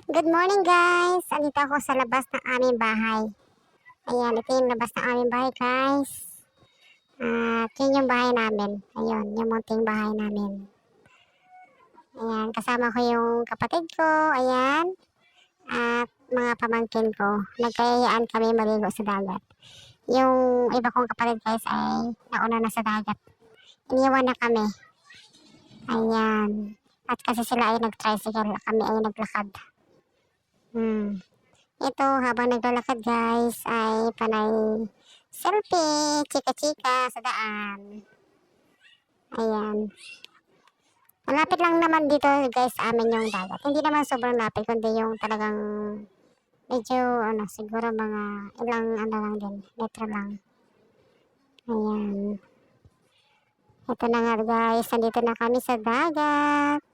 Good morning guys! Andito ako sa labas ng aming bahay. Ayan, ito yung labas ng aming bahay guys. At yun yung bahay namin. Ayun, yung munting bahay namin. Ayan, kasama ko yung kapatid ko. Ayan. At mga pamangkin ko. Nagkayayaan kami maligo sa dagat. Yung iba kong kapatid guys ay nauna na sa dagat. Iniwan na kami. Ayan. At kasi sila ay nag-tricycle, kami ay naglakad. Ito, habang naglalakad guys, ay panay selfie, chika-chika sa daan. Ayan. Malapit lang naman dito guys amin yung dagat. Hindi naman sobrang lapit, kundi yung talagang medyo siguro mga ilang lang din, metro lang. Ayan. Ito na nga guys, nandito na kami sa dagat.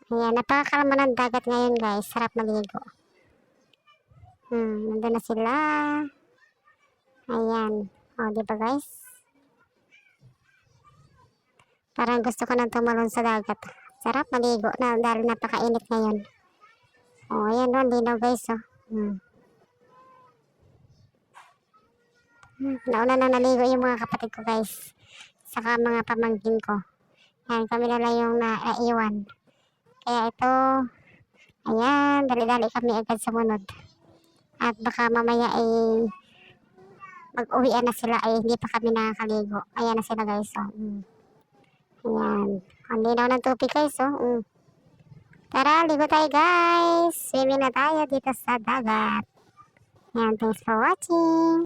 Ayan, napakakalma ng dagat ngayon guys, sarap maligo. Nandun na sila. Ayan. O, diba guys? Parang gusto ko nang tumalon sa dagat. Sarap maligo na dahil napakainit ngayon. O, ayan o, linaw guys o. Nauna na naligo yung mga kapatid ko guys. Saka mga pamangkin ko. Ayan, kami na lang yung naiwan. Kaya ito, ayan, dali-dali kami agad sumunod. At baka mamaya ay mag-uwian na sila ay hindi pa kami nakakaligo. Ayan na sila guys. So, ayan. Ang linaw ng tubig guys. So, tara, ligo tayo guys. Swimming na tayo dito sa dagat. Ayan, thanks for watching.